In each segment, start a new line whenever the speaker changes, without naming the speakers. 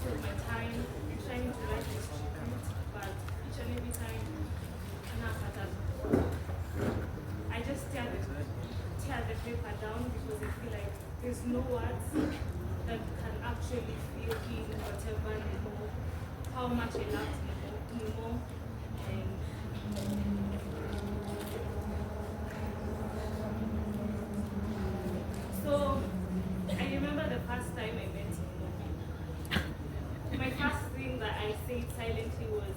of my time trying to write this tribute, but each and every time, I just tear the paper down because I feel like there's no words that can actually feel in whatever Nimo, how much I loved Nimo, and so I remember the first time I met Nimo. My first thing that I said silently was,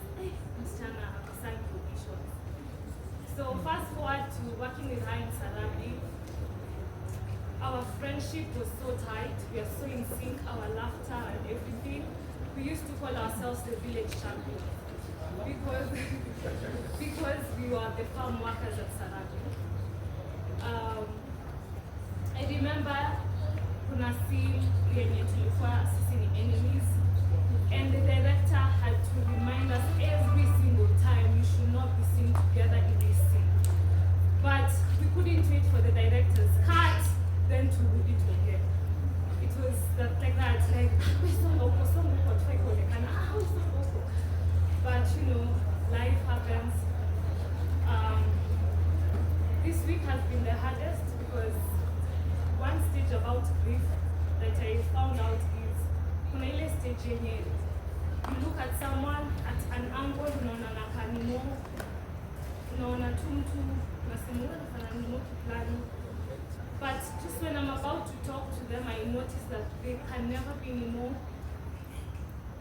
Msichana, thank you, Bishop. So fast forward to working with her in Sarabi, our friendship was so tight, we are so in sync, our laughter and everything. We used to call ourselves the village champions because we were the farm workers at Sarabi. I remember kuna scene yenye tulikuwa sisi ni enemies, and the director had to remind us every single time you should not be seen together in this scene. But we couldn't wait for the director's cut, then to do it again. It was like that, like, but you know, life happens. This week has been the hardest because one stage about grief that I found out is kuna ile stage yenye you look at someone at an angle, unaona naka Nimo, unaona tu mtu unasema unafanya Nimo kiplani. But just when I'm about to talk to them, I notice that they can never be Nimo.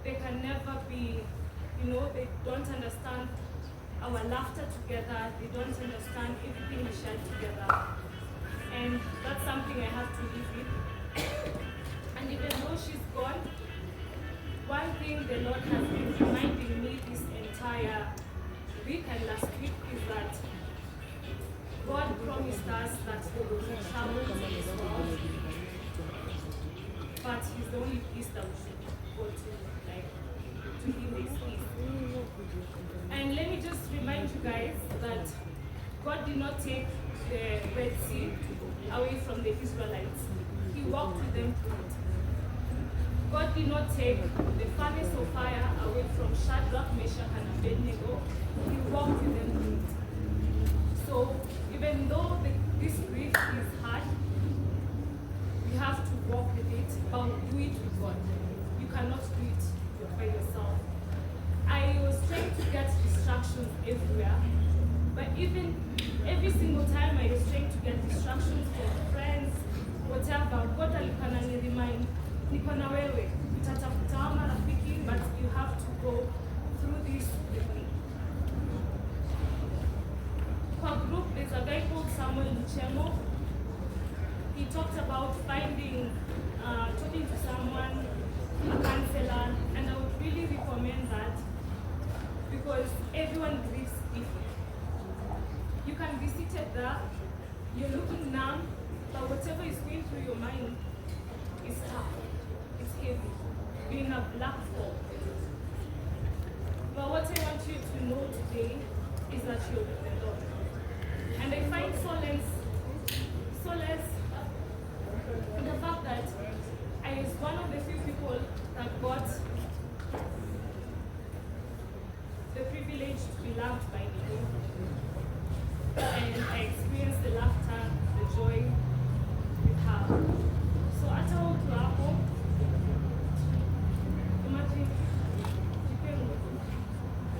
They can never be, you know, they don't understand our laughter together. They don't understand everything we share together. And that's something I have to live with. And even though she's gone, one thing the Lord has been reminding me this entire week and last week is that God promised us that there will be travel to this world, but He's the only peace that we should go to, like, to Him is peace. And let me just remind you guys that God did not take the Red Sea away from the Israelites. He walked with them through it. God did not take the furnace of fire away from Shadrach, Meshach, and Abednego. He walked with them through it. So even though this grief is hard, we have to walk with it, but do it with God. You cannot do it by yourself. I was trying to get distractions everywhere, but even every single time I was trying to get distractions from friends, whatever, God alikuwa ananiremind, niko na wewe, utatafuta marafiki, but you have to go through this with me. For group, there's a guy called Samuel Nchemo. He talked about finding, talking to someone, a counselor, and I would really recommend that because everyone grieves differently. You can be seated there, you're looking numb, but whatever is going through your mind is tough, it's heavy, you're in a black hole. But what I want you to know today is that you're with the Lord. And I find solace in the fact that I was one of the few people that got the privilege to be loved by Nimo. And I experienced the laughter, the joy with her. So hata huku hapo, imagine,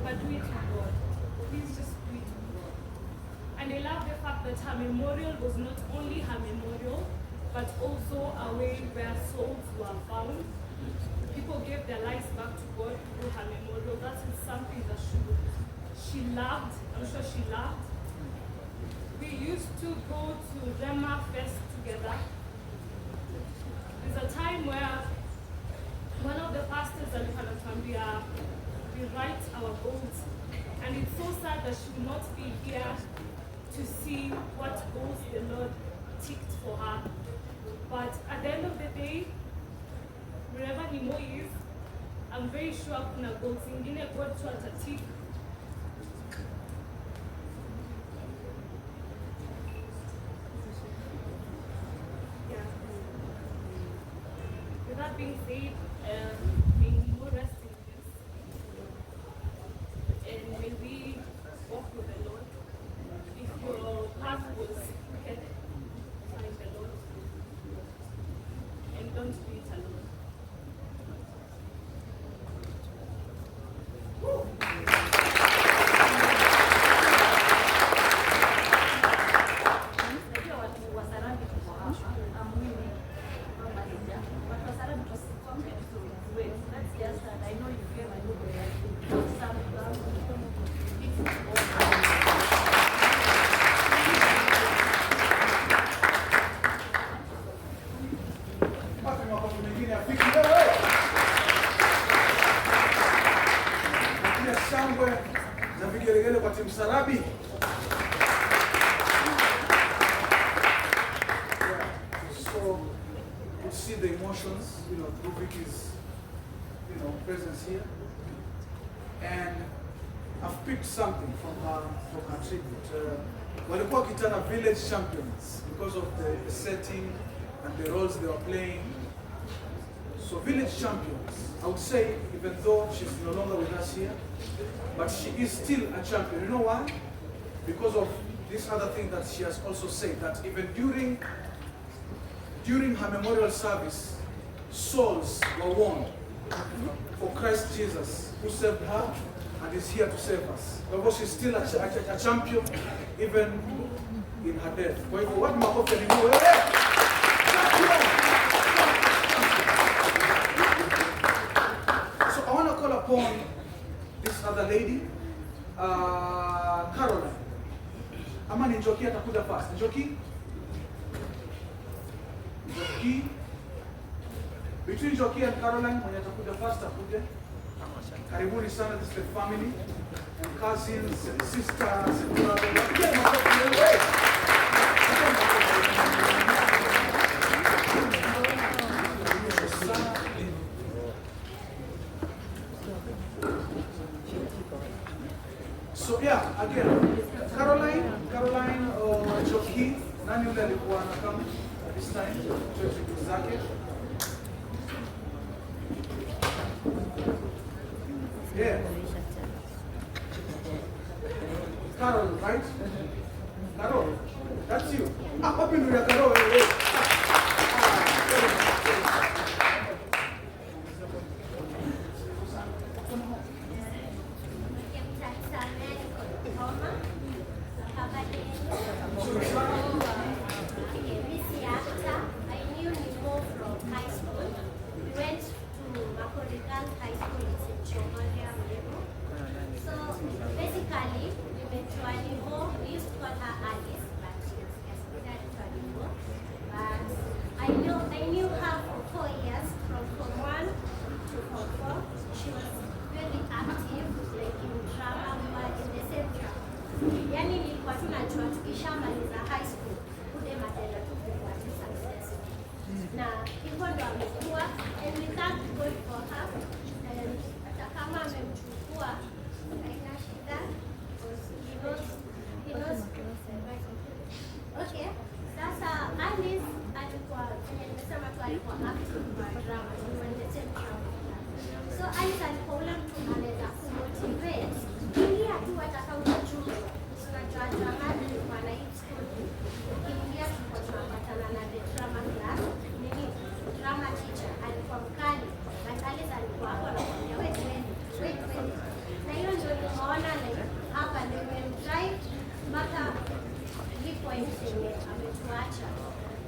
but do it with God. Please just do it with God. And I love the fact that her memorial was not only her memorial, but also a way where souls were found. People gave their lives back to God through her memorial. That is something that she loved. I'm sure she loved. We used to go to Rema Fest together. There's a time where one of the pastors alikuwa anatuambia we write our goals, and it's so sad that she will not be here to see what goals the Lord ticked for her. But at the end of the day, wherever Nimo is, I'm very sure kuna goals zingine God tu atatick. With that being being said, may Nimo rest in peace. And may we walk with the Lord. If your path was crooked, find the Lord. And don't do it alone.
Msarabi. So you see the emotions, through Vicky's, presence here. And I've picked something from her tribute. Walikuwa kitana village champions because of the setting and the roles they were playing. So village champions, I would say, even though she's no longer with us here, but she is still a champion. You know why? Because of this other thing that she has also said, that even during her memorial service, souls were won for Christ Jesus, who saved her and is here to save us. Because she's still a champion, even in her death. What makofi ni Nimo? So I want to call upon this other lady, Caroline. Ama ni Njoki atakuja first. Njoki? Between Njoki and Caroline, mwenye atakuja first akuje. Karibuni sana, this is the family and cousins and sisters and brothers. So yeah, again, Caroline or Njoki, nani yule alikuwa anakam this time? Chochote zake. Yeah. Carol, right? Carol, that's you. Happy New Year, Carol.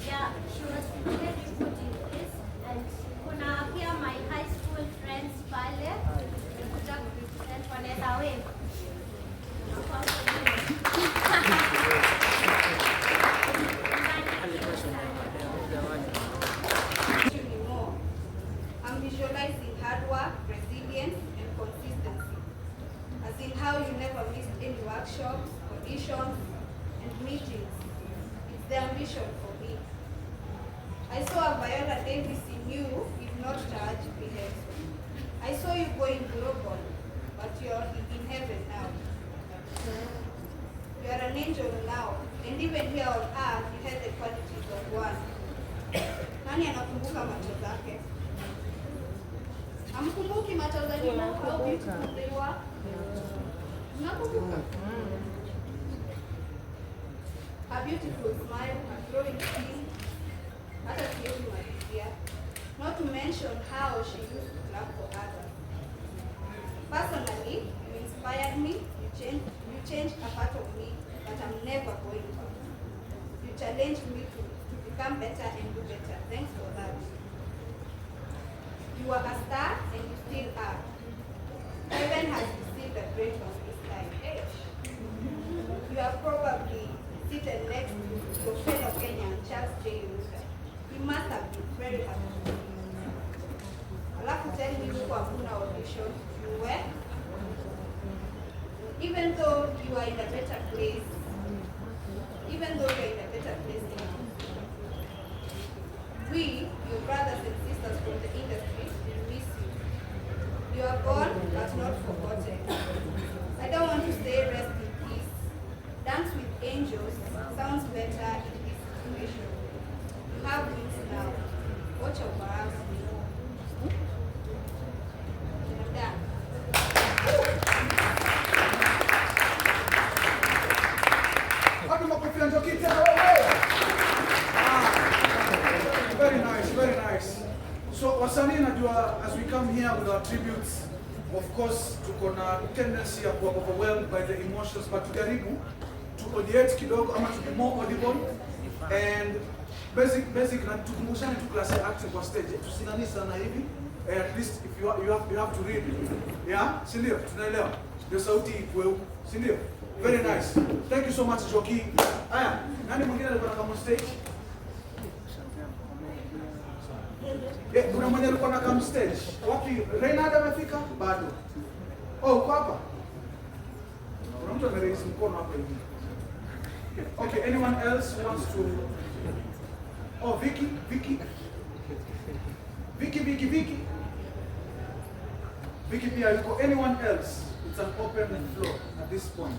Yeah, she was very good in this, and kuna pia my high school friends pale kuja kurepresent wanaweza wewe.
I'm visualizing hard work, resilience, and consistency. As in how you never missed any workshops, auditions, and meetings. It's the ambition for me. I saw a Viola Davis in you, if not Taj, I saw you going global, but you're in heaven now. You are an angel now, and even here on earth, you have the qualities of one. Nani anakumbuka macho zake? Hamkumbuki macho za Nimo, how beautiful they were? Mnakumbuka? Her beautiful smile, her glowing skin, hata siwezi malizia. Not to mention how she used to love for others. Personally, you inspired me, you changed a part of me that I'm never going back. You challenged me to become better and do better. Thanks for that. You are a star and you still are. Heaven has received a grace on this life. You are probably seated next to your fellow Kenyan, Charles J. Ruta. You must have been very happy. Alafu tell me who hakuna audition, you were? Even though you are in a better place, we, your brothers and sisters from the industry, will miss you. You are gone, but not forgotten. I don't want to say rest in peace. Dance with angels sounds better in this situation. You have wings now. Watch your back. I'm done.
Very nice, very nice. So wasanii najua, as we come here with our tributes, of course tuko na tendency ya kuwa overwhelmed by the emotions, but tujaribu to audiate kidogo ama to be more audible and basic na tukumbushane tu class ya acting kwa stage. Tusinani sana hivi. At least if you have to read. Yeah? Si ndio? Tunaelewa. Ndio sauti ikuwe huko. Si ndio? Very nice. Thank you so much, Joki. Aya, nani mwingine alikuwa kama stage? Kuna mwenye alikuwa na come stage. Wapi? Reynard amefika? Bado. Oh, uko hapa? Kuna mtu ameraise mkono hapa hivi. Okay, anyone else wants to? Oh, Vicky. Vicky pia yuko. Anyone else? It's an open floor at this point.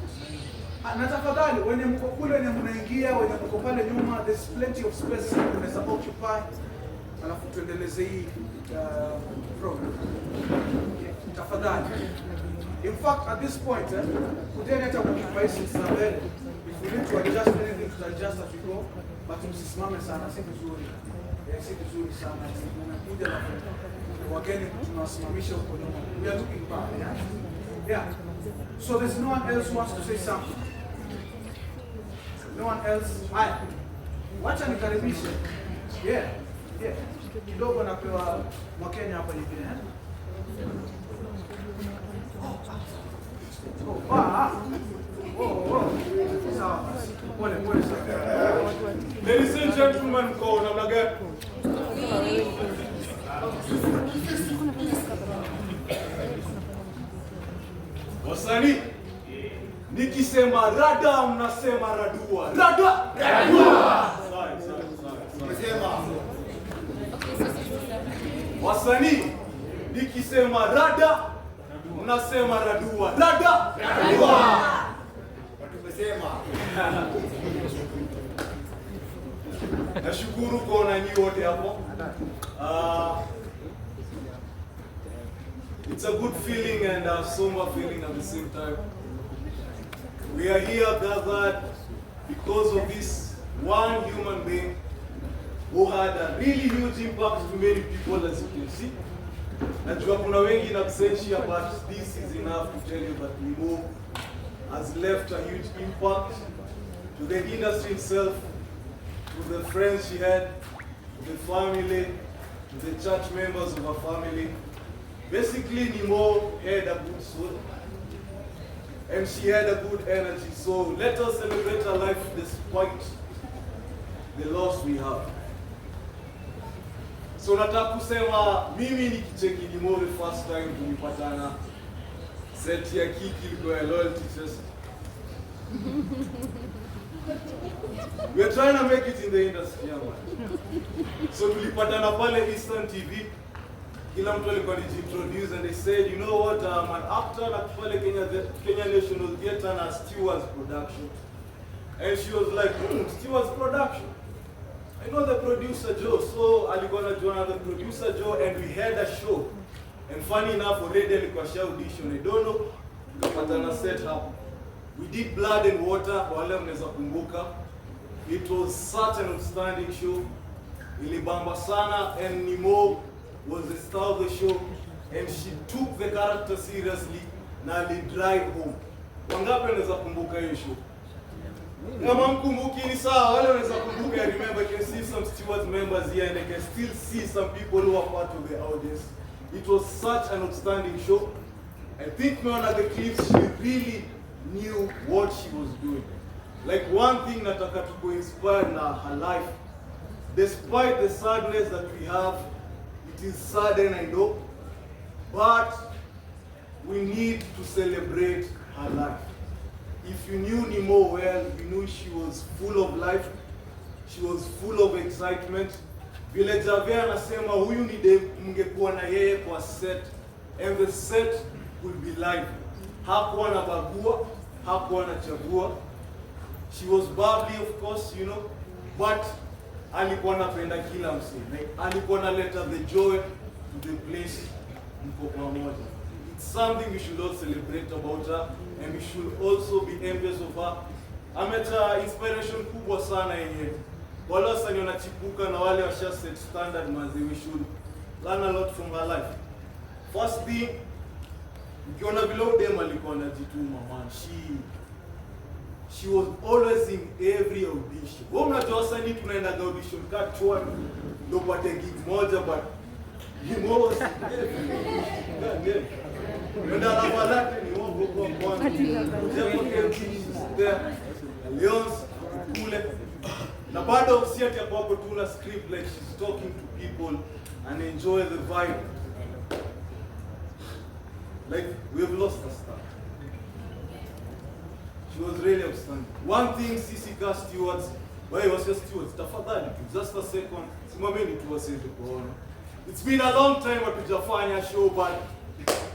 Na tafadhali wenye mko kule, wenye mnaingia, wenye mko pale nyuma, there's plenty of space unaweza occupy. Alafu tuendeleze hii program. Tafadhali. In fact, at this point, kuteni hata occupy seats za mbele. If we need to adjust anything, to adjust as we go, but msisimame sana, si vizuri. Si vizuri sana. Tunakuja na wageni tunawasimamisha huko nyuma. We are looking back, yeah? So there's no one else who wants to say something. No one else? Haya. Wacha nikaribishe. Yeah. Kidogo napewa Wakenya hapa hivi, Sawa. Pole sana.
Ladies and gentlemen, kwa namna gani? Wasanii, nikisema rada mnasema radua. Rada! Wasanii, nikisema rada mnasema radua. Rada! Nashukuru kuona nyinyi wote hapo. It's a good feeling and a somber feeling at the same time. We are here gathered because of this one human being who had a really huge impact to many people, as you can see. Najua kuna wengi na absentia, but this is enough to tell you that Nimo has left a huge impact to the industry itself, to the friends she had, to the family, to the church members of her family. Basically, Nimo had a good soul, and she had a good energy. So let us celebrate her life despite the loss we have. So nataka kusema mimi nikicheki Nimo the first time tulipatana, set ya kiki ilikuwa ya loyalty test. We are trying to make it in the industry, man. So tulipatana pale Eastern TV. Kila mtu alikuwa anajiintroduce and they said, you know what, I'm an actor na pale Kenya National Theatre na Stewards Production. And she was like, Stewards Production. I know the producer Joe. So alikuwa anajuana the producer Joe, and we had a show And funny enough, already alikuwa audition. I don't know, tukapatana set hapo. We did Blood and Water, wale mnaweza kumbuka. It was such an outstanding show. Ilibamba sana, and Nimo was the star of the show, and she took the character seriously na alidrive home. Wangapi wanaweza kumbuka hiyo show? Kama mkumbuki ni sawa, wale wanaweza kumbuka. I remember, I can see some stewards members here, and I can still see some people who are part of the audience. It was such an outstanding show. I think one of the clips, she really knew what she was doing. Like one thing nataka to inspire na her life. Despite the sadness that we have, it is saddened, I know, but we need to celebrate her life. If you knew Nimo well, you knew she was full of life, she was full of excitement. Vile Javier anasema huyu ni de mngekuwa na yeye kwa set, and the set will be live. Hakuwa na bagua, hakuwa na chagua. She was bubbly, of course, you know, but alikuwa anapenda kila msee. Like, alikuwa analeta the joy to the place mko pamoja. It's something we should all celebrate about her, and we should also be envious of her. Ameta inspiration kubwa sana yenye wale wasanii wanachipuka na wale washa set standard mazi. We should learn a lot from her life. First thing, ukiona vile udem alikuwa anajituma, man. She was always in every audition. Wewe mnajua wasanii tunaenda audition kachwa ndio pate gig moja, but Nimo was every. Nenda la balati ni wongo kwa kwanza. Japo there Leons kule. Na bado si ati hapo tuna script, like she's talking to people and enjoy the vibe. Like we have lost the star. She was really outstanding. One thing CC stewards, why was your stewards? Tafadhali, just a second. Simameni tuwasije kuona. It's been a long time hatujafanya show, but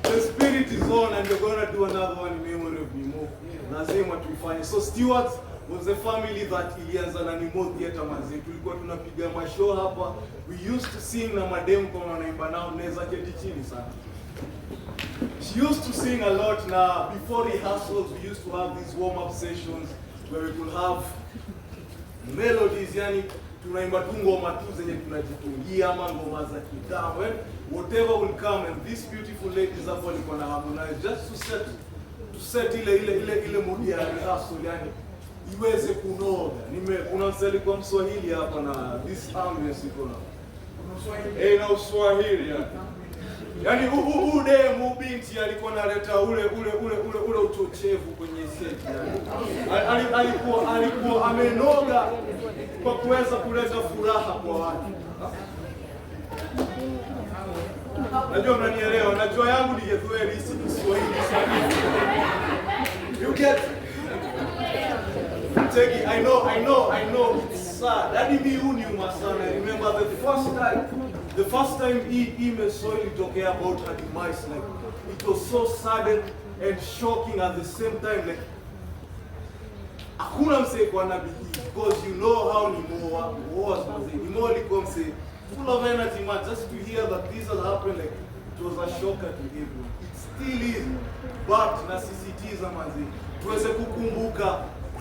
the spirit is on, and we're gonna do another one in memory of Nimo. Lazima tuifanye. So stewards was a family that ilianza na Nimo theater manzi. Tulikuwa tunapiga mashow hapa. We used to sing na madem kwa wanaimba nao, naweza keti chini sana. She used to sing a lot. Now, before rehearsals, we used to have these warm-up sessions where we could have melodies, yani tunaimba tu ngoma tu zenye tunajitungia ama ngoma za kidamu, whatever will come, and these beautiful ladies hapo walikuwa na harmonize just to set ile mood ya rehearsal, yani iweze kunoga. Kuna msali kwa Mswahili hapa na this ambience iko na na Uswahili yani. Yani mu binti alikuwa analeta ule uchochevu kwenye set yani. Alikuwa amenoga kwa kuweza kuleta furaha kwa watu. Najua mnanielewa, najua yangu ni Kiswahili si Kiswahili sana. You get Tegi, I know it's sad. Hadi mimi huniuma sana. I remember the first time email saw ilitokea about her demise, like it was so sudden and shocking at the same time. Like hakuna msee kwa nabii, because you know how Nimo was. Nimo alikuwa msee full of energy, man. Just to hear that this has happened, like it was a shocker to everyone. It still is, but nasisitiza manzi tuweze kukumbuka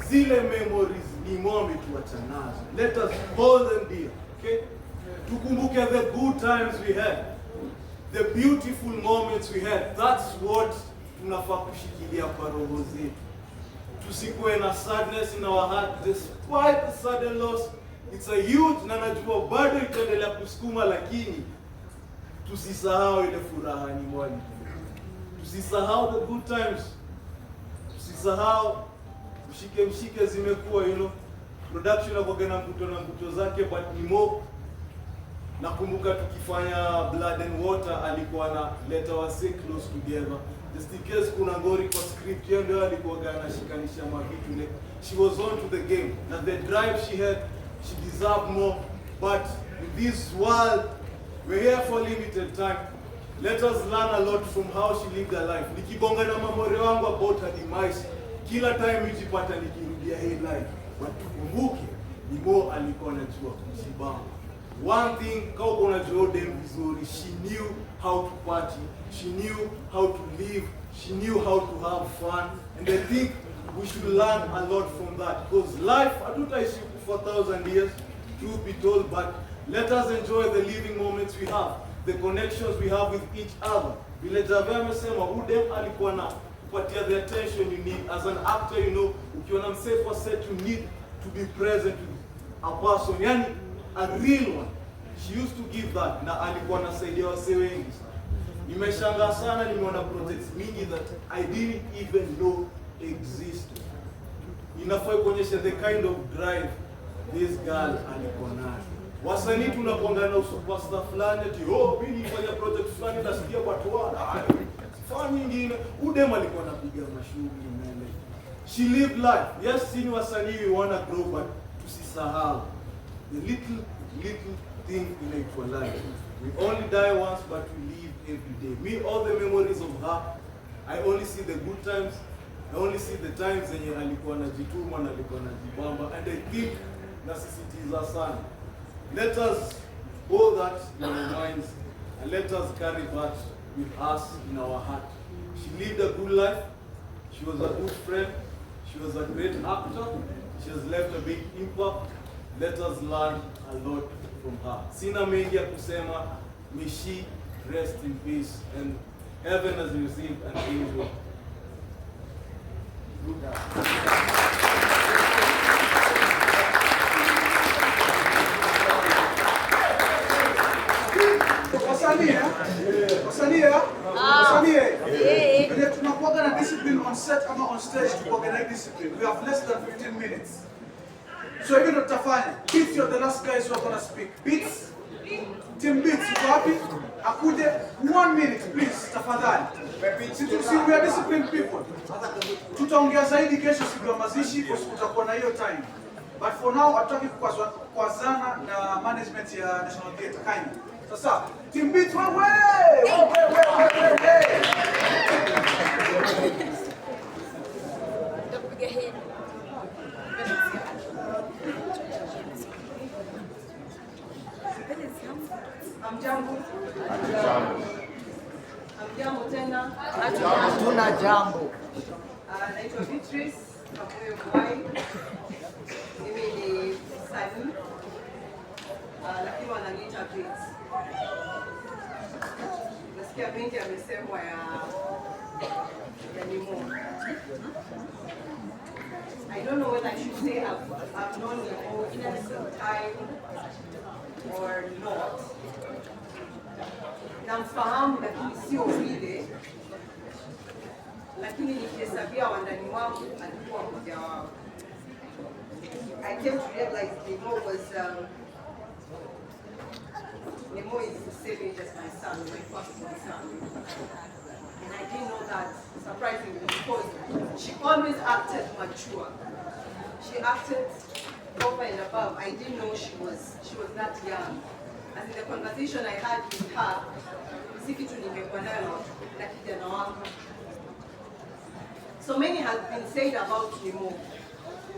zile memories Nimo ametuacha nazo. Let us hold them dear, okay? Tukumbuke the good times we had, the beautiful moments we had. That's what tunafaa kushikilia kwa roho zetu. Tusikuwe na sadness in our heart despite the sudden loss. It's a huge, na najua bado itaendelea kusukuma, lakini tusisahau ile furaha ni moja. Tusisahau the good times. Tusisahau mshike zimekuwa, you know, production na kwa mkuto zake, but Nimo nakumbuka tukifanya Blood and Water alikuwa na leta wase close together. Just in case kuna ngori kwa script yao ndio alikuwa anashikanisha mavitu. She was on to the game. And the drive she had, she deserved more. But in this world, we're here for limited time. Let us learn a lot from how she lived her life. Nikibonga na mamori wangu about her demise, kila time nijipata nikirudia hii life. But tukumbuke, Nimo alikuwa anajua kujibamba. one thing, kama unajua dem vizuri, she knew how to party, she knew how to live, she knew how to have fun, and I think we should learn a lot from that, because life, hatutaishi for 1,000 years, truth be told, but let us enjoy the living moments we have, the connections we have with each other. Vile Javier amesema, udem alikuwa na kupatia the attention you need. As an actor, you know, ukiona msee kwa set, you need to be present with a person, yani a real one. She used to give that, na alikuwa anasaidia wasee wengi sana. Nimeshangaa sana, nimeona projects mingi that I didn't even know existed. Inafaa kuonyesha the kind of drive this girl alikuwa nayo. Wasanii tunakuanga na superstar fulani ati mimi nifanya project fulani nasikia watu wana fanya nyingine. Udem alikuwa anapiga mashughuli mbele. She lived life. Yes, sini wasanii we wanna grow, but tusisahau the little thing in our life. We only die once, but we live every day. Me, all the memories of her, I only see the good times. I only see the times zenye alikuwa anajituma na alikuwa anajibamba, and I think nasisitiza sana. Let us hold that in our minds and let us carry that with us in our heart. She lived a good life. She was a good friend. She was a great actor. She has left a big impact. Let us learn a lot from her. Sina mengi ya kusema. May she rest in peace, and heaven has received an angel.
When tunakuwa na discipline on set ama on stage, tukuwa na discipline. We have less than 15 minutes. So even if tutafanya, Beats, you're the last guys who are going to speak. Beats, Team Beats, uko wapi? Akuje 1 minute, please, tafadhali. See, we are disciplined people. Tutaongea zaidi kesho siku ya mazishi kwa sababu tutakuwa na hiyo time. But for now, hatutaki kukwazana na management ya National Theatre. Kind. Sasa, Team Beats, wewe!
Amjambo tena.
Hatuna jambo.
Naitwa Beatrice Kabuye Mwai. Mimi ni msanii. Lakini wananiita Beats. Nasikia mengi yamesemwa ya Nimo. I don't know whether I should say I've known Nimo for some time or not. Namfahamu lakini sio vile, lakini nikihesabia wandani wangu alikuwa mmoja wao. I came to realize Nimo is the same age as my son, my firstborn son. And I didn't know that, surprisingly, because she always acted mature. She acted over and above. I didn't know she was that young. As in the conversation I had with her, si kitu nimekuwa nayo na kijana wangu. So many has been said about Nimo,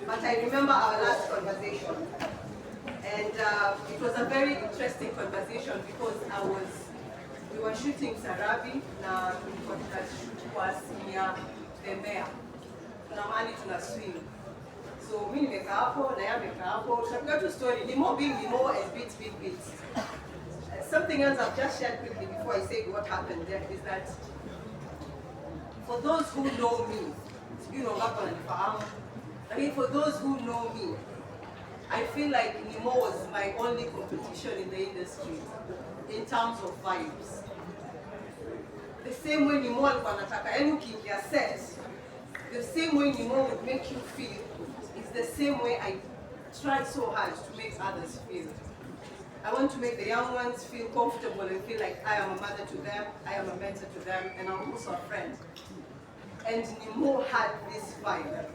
but I remember our last conversation, and it was a very interesting conversation because we were shooting Sarabi na tulikuwa tunashoot kwa Simia Bembea. Kuna mahali tuna swim. So mimi nimekaa hapo na yeye amekaa hapo. Tunapiga tu story. Nimo being Nimo and Beats being Beats. Something else I've just shared quickly before I say what happened there is that for those who know me, I mean for those who know me, I feel like Nimo was my only competition in the industry in terms of vibes. The same way Nimo alikuwa anataka yani ukiingia set, the same way Nimo would make you feel is the same way I tried so hard to make others feel. I want to make the young ones feel comfortable and feel like I am a mother to them, I am a mentor to them, and I'm also a friend. And Nimo had this vibe.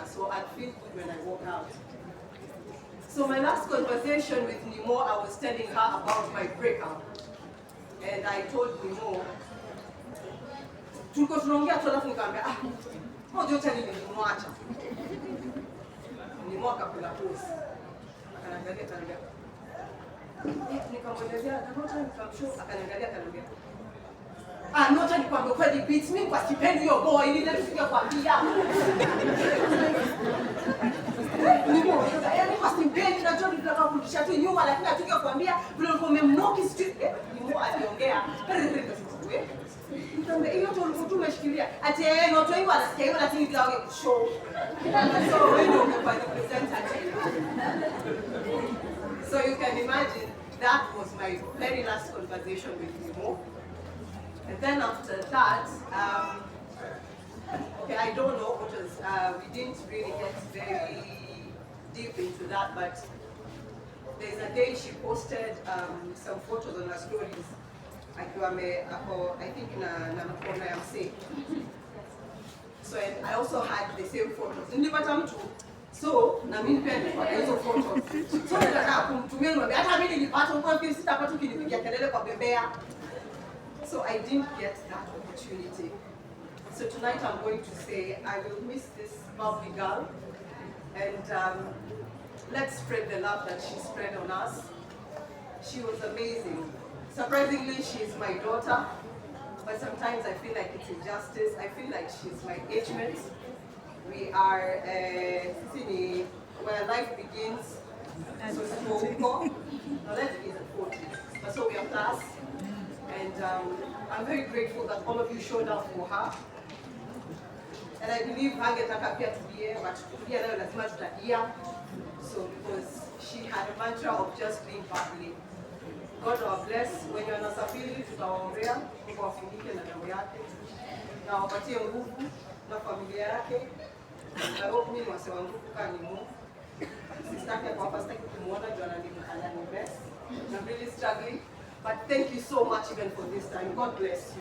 So I'd feel good when I walk out. So my last conversation with Nimo, I was telling her about my breakup. And I told Nimo, Nimo akakula pose. Akaniangalia akaniambia, nikamwelezea Nota, nikamshow, akaniangalia akaniambia, Nota nikwambia kweli beats mimi kwa sipendi hiyo boy, nilikuja kuambia. Nimo, yaani kwa sipendi na John tunataka kurudisha tu nyuma, lakini hatuja kuambia vile ulikuwa umemnoki street. Nimo aliongea. Nikamwambia hiyo tu ulikuwa umeshikilia. Ati Nota hiyo anasikia hiyo lakini bila wewe kushow. So wewe ndio umefanya presenter. So you can imagine that was my very last conversation with Nimo. And then after that, okay, I don't know what was, we didn't really get very deep into that, but there's a day she posted some photos on her stories. I think in a corner I'm saying. So and I also had the same photos. So na mimi pia nilikuwa na hizo photos. So nataka kumtumia ngombe hata mimi nilipata huko pia sitapata ukinipigia kelele kwa bebea. So I didn't get that opportunity. So tonight I'm going to say I will miss this lovely girl, and let's spread the love that she spread on us. She was amazing. Surprisingly, she's my daughter, but sometimes I feel like it's injustice. I feel like she's my age mate. We are, where life begins, so life begins at 40. But so we are class, and I'm very grateful that all of you showed up for her. And I believe hangetaka pia tulie, but tulia nayo lazima tutalia. So because she had a mantra of just being family. God will bless. When you're nasafiri, tutawaombea, kuwafunike na damu yake, na wapatie nguvu na familia yake. I hope mimi wase wangu kwa Nimo. Sistaki kwa pasta kumuona John and Nimo. I'm really struggling, but thank you so much even for this time. God bless you.